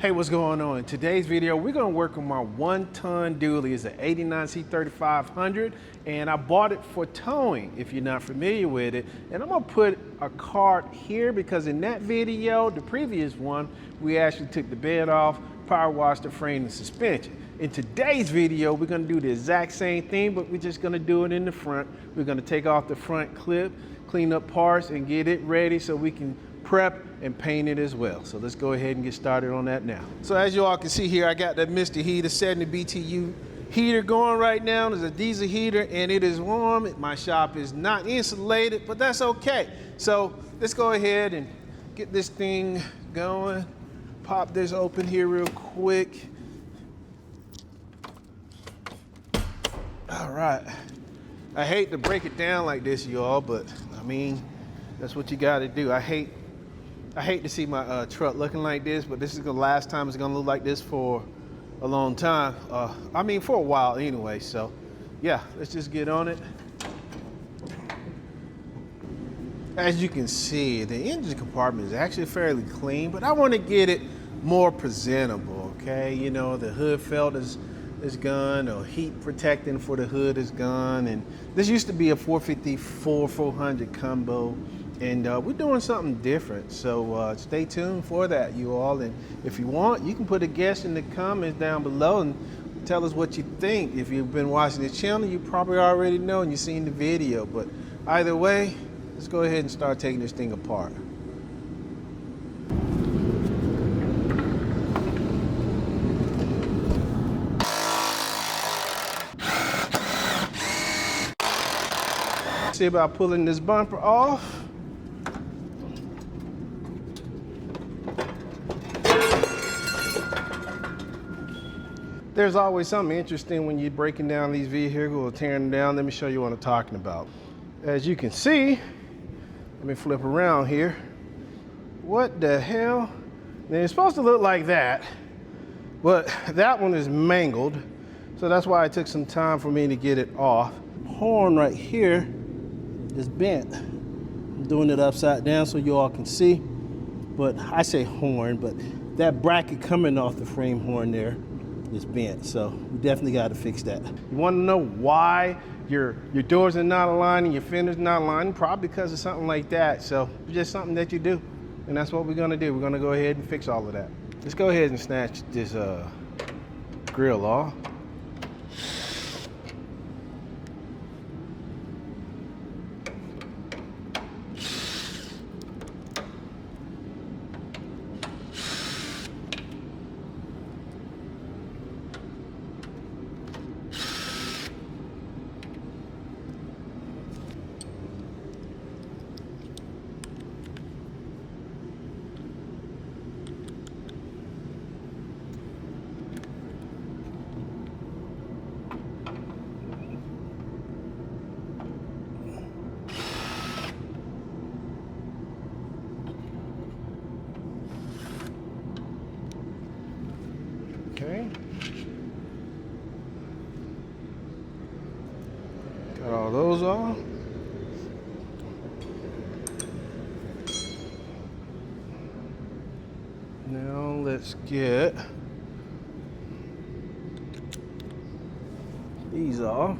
Hey, what's going on? In today's video, we're gonna work on my 1-ton dually. It's an 89 C3500, and I bought it for towing, if you're not familiar with it. And I'm gonna put a card here because in that video, the previous one, we actually took the bed off, power washed the frame and suspension. In today's video, we're gonna do the exact same thing, but we're just gonna do it in the front. We're gonna take off the front clip, clean up parts, and get it ready so we can prep and paint it as well. So let's go ahead and get started on that now. So as you all can see here, I got that Mr. Heater 70 BTU heater going right now. It's a diesel heater and it is warm. My shop is not insulated, but that's okay. So let's go ahead and get this thing going. Pop this open here real quick. All right. I hate to break it down like this, y'all, but I mean, that's what you gotta do. I hate to see my truck looking like this, but this is the last time it's gonna look like this for a long time. I mean, for a while anyway. So yeah, let's just get on it. As you can see, the engine compartment is actually fairly clean, but I want to get it more presentable, okay? You know, the hood felt is gone, or heat protecting for the hood is gone, and this used to be a 450/400 combo. And we're doing something different, so stay tuned for that, you all. And if you want, you can put a guess in the comments down below and tell us what you think. If you've been watching the channel, you probably already know and you've seen the video. But either way, let's go ahead and start taking this thing apart. See about pulling this bumper off. There's always something interesting when you're breaking down these vehicles or tearing them down. Let me show you what I'm talking about. As you can see, let me flip around here. What the hell? Now, it's supposed to look like that, but that one is mangled. So that's why it took some time for me to get it off. Horn right here is bent. I'm doing it upside down so you all can see. But I say horn, but that bracket coming off the frame horn there is bent, so we definitely got to fix that. You want to know why your doors are not aligned and your fenders not aligned? Probably because of something like that. So it's just something that you do, and that's what we're going to do. We're going to go ahead and fix all of that. Let's go ahead and snatch this grill off. Okay. Got all those off. Now let's get these off.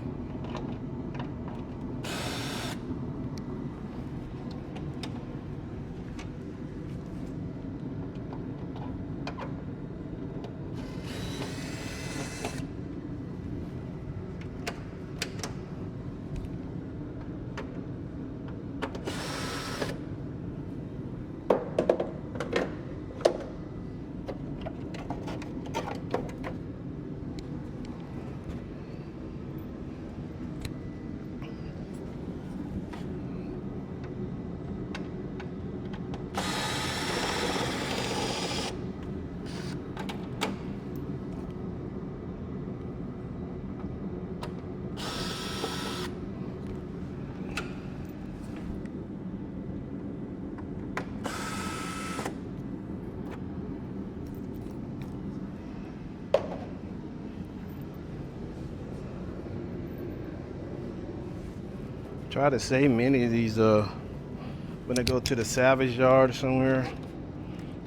Try to save many of these when I go to the salvage yard or somewhere.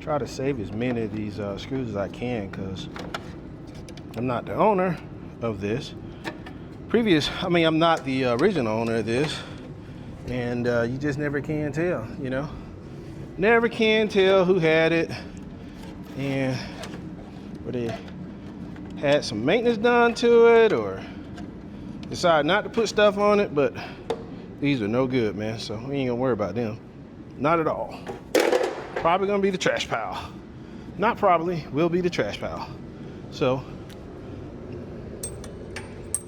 try to save as many of these screws as I can, because I'm not the owner of this. I'm not the original owner of this, and you just never can tell, you know? Never can tell who had it, and where they had some maintenance done to it, or decided not to put stuff on it. But these are no good, man, so we ain't gonna worry about them. Not at all. Probably gonna be the trash pile. Not probably, will be the trash pile. So,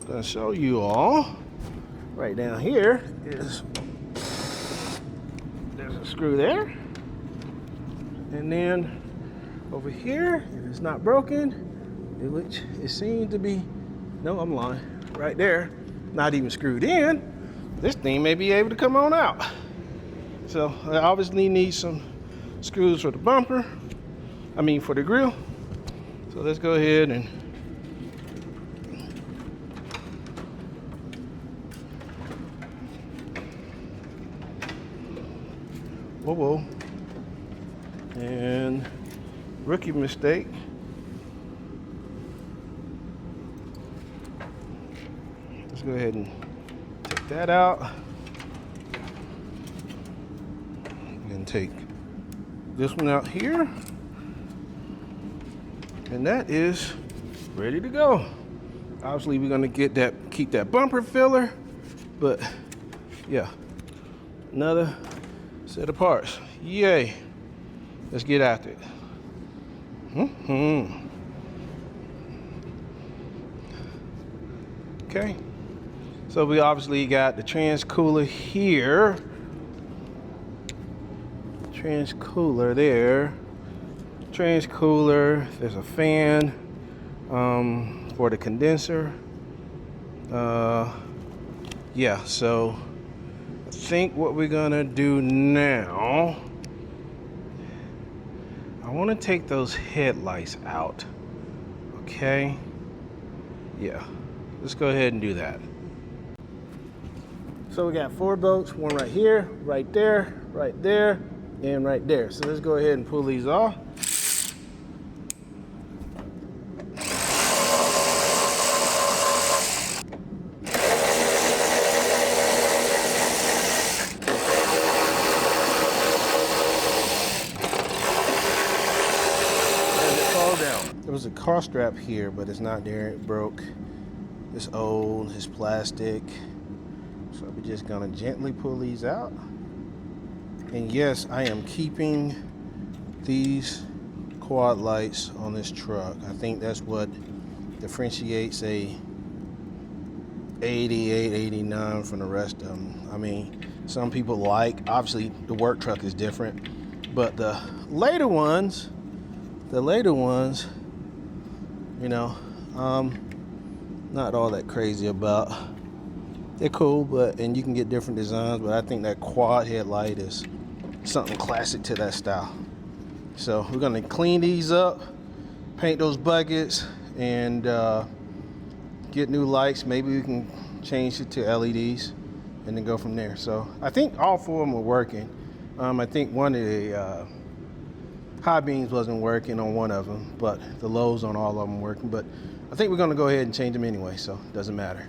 gonna show you all. Right down here is, there's a screw there. And then over here, if it's not broken, which it seems to be, no, I'm lying. Right there, not even screwed in, this thing may be able to come on out. So I obviously need some screws for the bumper, for the grill. So let's go ahead and whoa, and rookie mistake. Let's go ahead and take that out, and take this one out here, and that is ready to go. Obviously we're gonna keep that bumper filler, but yeah, another set of parts. Yay. Let's get after it. Okay. So we obviously got the trans cooler here. Trans cooler there. Trans cooler. There's a fan for the condenser. Yeah, so I think what we're gonna do now, I want to take those headlights out. Okay. Yeah, let's go ahead and do that. So we got 4 bolts, one right here, right there, and right there. So let's go ahead and pull these off. There was a car strap here, but it's not there. It broke. It's old, it's plastic. So we're just gonna gently pull these out. And yes, I am keeping these quad lights on this truck. I think that's what differentiates a 88, 89 from the rest of them. Some people obviously the work truck is different, but the later ones, not all that crazy about. They're cool, and you can get different designs, but I think that quad headlight is something classic to that style. So we're gonna clean these up, paint those buckets, and get new lights. Maybe we can change it to LEDs and then go from there. So I think all 4 of them are working. I think one of the high beams wasn't working on one of them, but the lows on all of them working. But I think we're gonna go ahead and change them anyway, so it doesn't matter.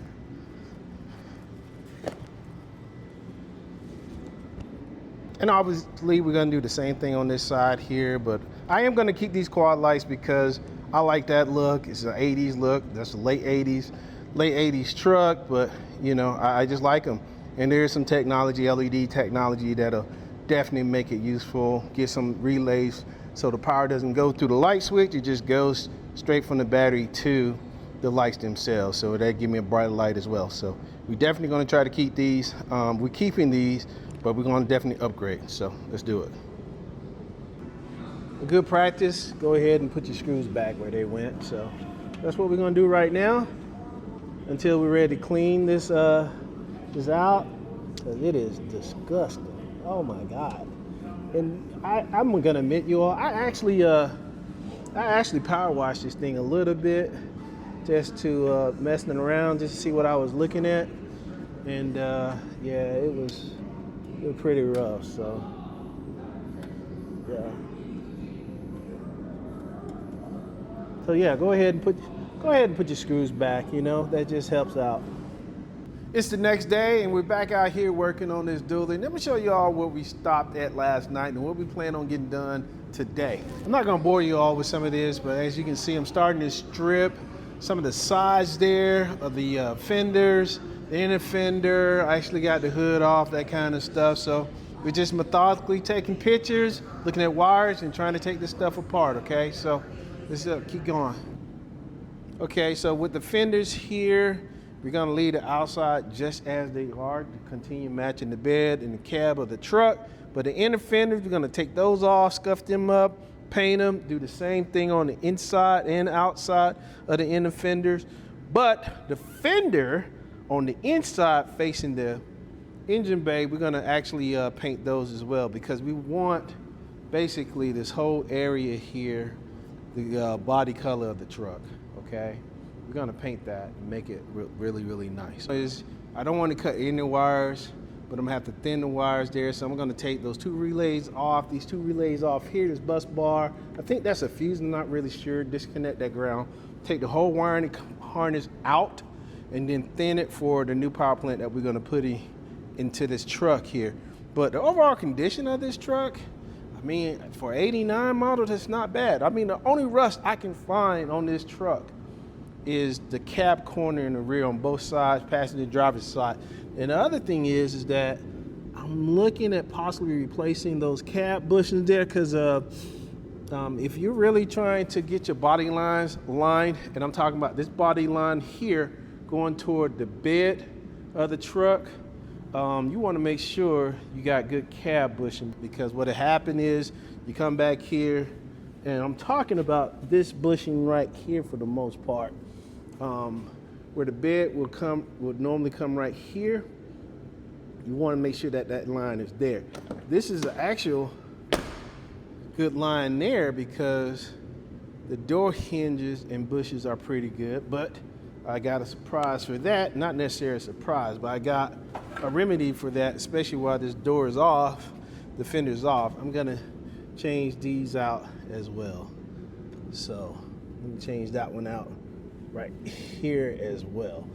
And obviously we're gonna do the same thing on this side here, but I am gonna keep these quad lights because I like that look. It's an 80s look. That's a late 80s truck, but I just like them. And there's some technology, LED technology, that'll definitely make it useful. Get some relays so the power doesn't go through the light switch. It just goes straight from the battery to the lights themselves. So that give me a brighter light as well. So we're definitely gonna try to keep these. We're keeping these, but we're gonna definitely upgrade. So let's do it. A good practice, go ahead and put your screws back where they went. So that's what we're gonna do right now until we're ready to clean this out, because it is disgusting. Oh my God. And I'm gonna admit, you all, I actually power washed this thing a little bit just to messing around, just to see what I was looking at. And yeah, it was pretty rough. So yeah, So yeah, go ahead and put your screws back, you know, that just helps out. It's the next day and we're back out here working on this dually. Let me show you all what we stopped at last night and what we plan on getting done today. I'm not gonna bore you all with some of this, but as you can see, I'm starting to strip some of the sides there of the fenders, the inner fender. I actually got the hood off, that kind of stuff. So we're just methodically taking pictures, looking at wires and trying to take this stuff apart, okay? So let's keep going. Okay, so with the fenders here, we're gonna leave the outside just as they are to continue matching the bed and the cab of the truck. But the inner fenders, we're gonna take those off, scuff them up, paint them, do the same thing on the inside and outside of the inner fenders. But the fender on the inside facing the engine bay, we're gonna actually paint those as well, because we want basically this whole area here, the body color of the truck, okay? We're gonna paint that and make it really, really nice. I don't want to cut any wires, but I'm gonna have to thin the wires there. So I'm gonna take those two relays off, these two relays off here, this bus bar. I think that's a fuse, I'm not really sure. Disconnect that ground. Take the whole wiring harness out and then thin it for the new power plant that we're gonna put into this truck here. But the overall condition of this truck, I mean, for 89 model, that's not bad. I mean, the only rust I can find on this truck is the cab corner in the rear on both sides, passenger and driver's side. And the other thing is that I'm looking at possibly replacing those cab bushings there, because if you're really trying to get your body lines lined, and I'm talking about this body line here going toward the bed of the truck, you want to make sure you got good cab bushing, because what happened is you come back here, and I'm talking about this bushing right here for the most part, where the bed would normally come right here. You want to make sure that that line is there. This is an actual good line there because the door hinges and bushes are pretty good, but I got a surprise for that. Not necessarily a surprise, but I got a remedy for that, especially while this door is off, the fender's off. I'm gonna change these out as well. So let me change that one out right here as well.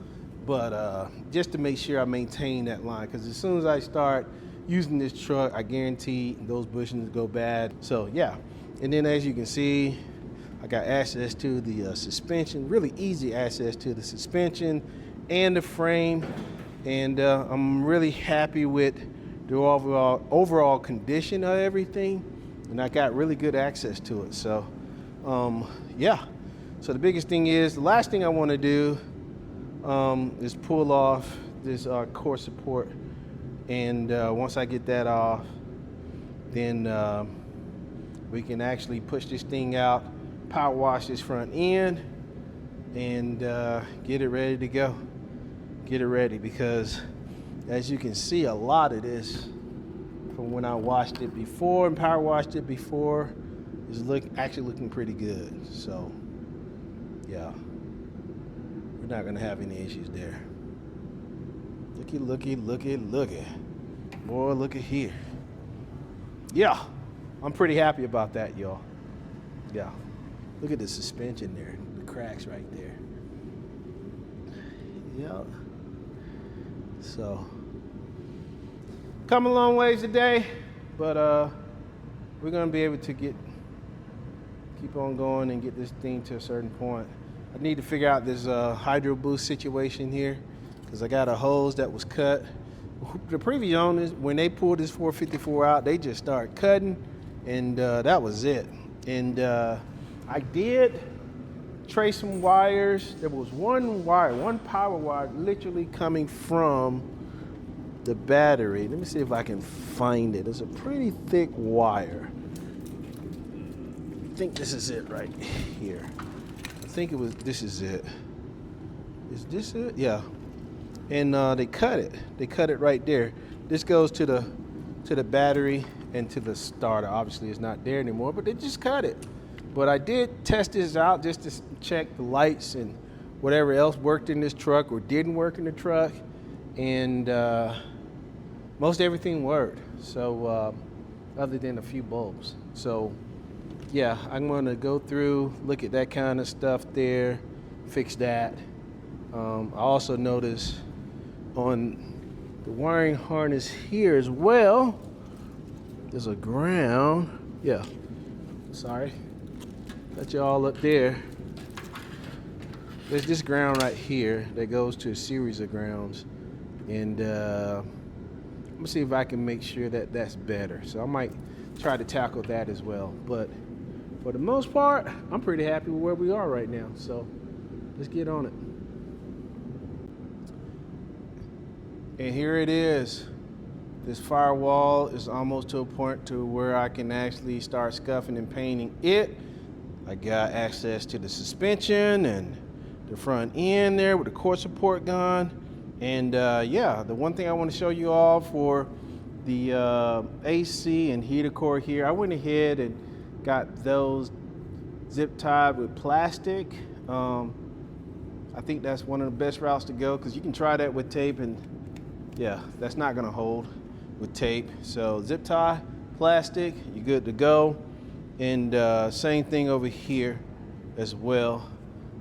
But just to make sure I maintain that line, because as soon as I start using this truck, I guarantee those bushings go bad. So yeah, and then as you can see, I got access to the suspension, really easy access to the suspension and the frame. And I'm really happy with the overall condition of everything. And I got really good access to it. So yeah, so the biggest thing is, the last thing I want to do is pull off this core support. And once I get that off, then we can actually push this thing out, power wash this front end, and get it ready to go. Get it ready, because as you can see, a lot of this from when I washed it before and power washed it before is actually looking pretty good. So yeah, we're not gonna have any issues there. Looky. Boy, look at here. Yeah, I'm pretty happy about that, y'all. Yeah, look at the suspension there, the cracks right there. Yeah. So, come a long ways today, but we're gonna be able to keep on going and get this thing to a certain point. I need to figure out this hydro boost situation here, because I got a hose that was cut. The previous owners, when they pulled this 454 out, they just started cutting, and that was it. And I did trace some wires. There was one power wire literally coming from the battery. Let me see if I can find it. It's a pretty thick wire. I think this is it right here. I think this is it. Is this it? Yeah. And they cut it. They cut it right there. This goes to the battery and to the starter. Obviously it's not there anymore, but they just cut it. But I did test this out just to check the lights and whatever else worked in this truck or didn't work in the truck. And most everything worked. So other than a few bulbs. So yeah, I'm going to go through, look at that kind of stuff there, fix that. I also notice on the wiring harness here as well, there's a ground. Yeah, sorry, got you all up there. There's this ground right here that goes to a series of grounds, and I'm gonna see if I can make sure that that's better. So I might try to tackle that as well. But for the most part, I'm pretty happy with where we are right now. So let's get on it. And here it is. This firewall is almost to a point to where I can actually start scuffing and painting it. I got access to the suspension and the front end there with the core support gun. And yeah, the one thing I want to show you all for the AC and heater core here, I went ahead and got those zip tied with plastic. I think that's one of the best routes to go, because you can try that with tape, and yeah, that's not gonna hold with tape. So zip tie, plastic, you're good to go. And same thing over here as well.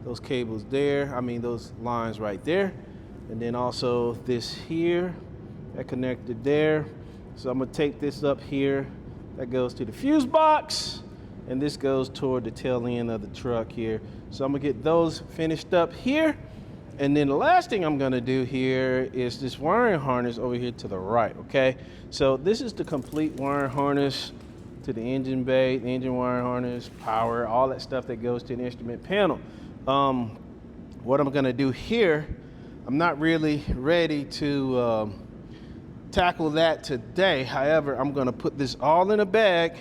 Those cables there, I mean those lines right there. And then also this here, that connected there. So I'm gonna tape this up here. That goes to the fuse box, and this goes toward the tail end of the truck here. So I'm gonna get those finished up here. And then the last thing I'm gonna do here is this wiring harness over here to the right, okay? So this is the complete wiring harness to the engine bay, the engine wiring harness, power, all that stuff that goes to the instrument panel. What I'm gonna do here, I'm not really ready to tackle that today. However, I'm gonna put this all in a bag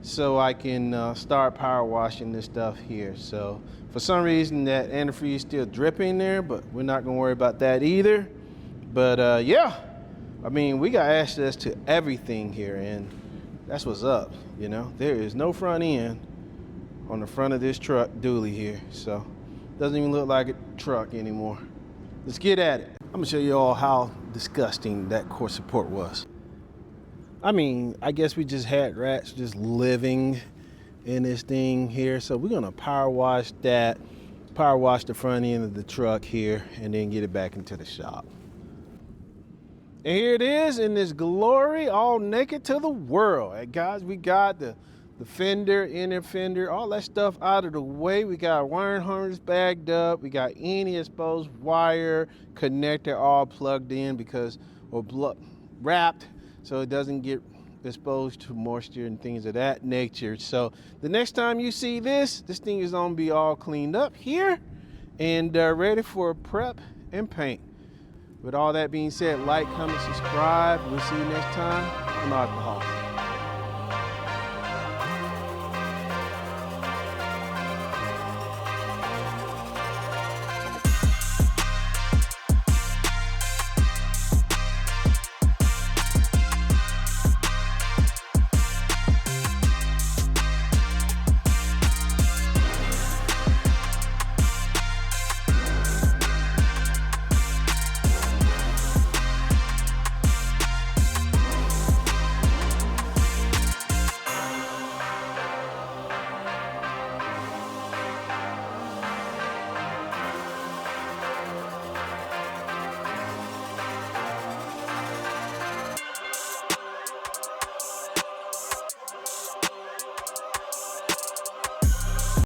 so I can start power washing this stuff here. So for some reason that antifreeze is still dripping there, but we're not gonna worry about that either. But yeah, I mean, we got access to everything here, and that's what's up, you know? There is no front end on the front of this truck dually here, so doesn't even look like a truck anymore. Let's get at it. I'm gonna show you all how disgusting that core support was. I mean, I guess we just had rats just living in this thing here. So we're gonna power wash that, power wash the front end of the truck here, and then get it back into the shop. And here it is in this glory, all naked to the world. Hey guys, we got the fender, inner fender, all that stuff out of the way. We got wiring harness bagged up. We got any exposed wire connector all plugged in because, or wrapped, so it doesn't get exposed to moisture and things of that nature. So the next time you see this thing is gonna be all cleaned up here and ready for prep and paint. With all that being said, like, comment, subscribe. We'll see you next time on Alcohol.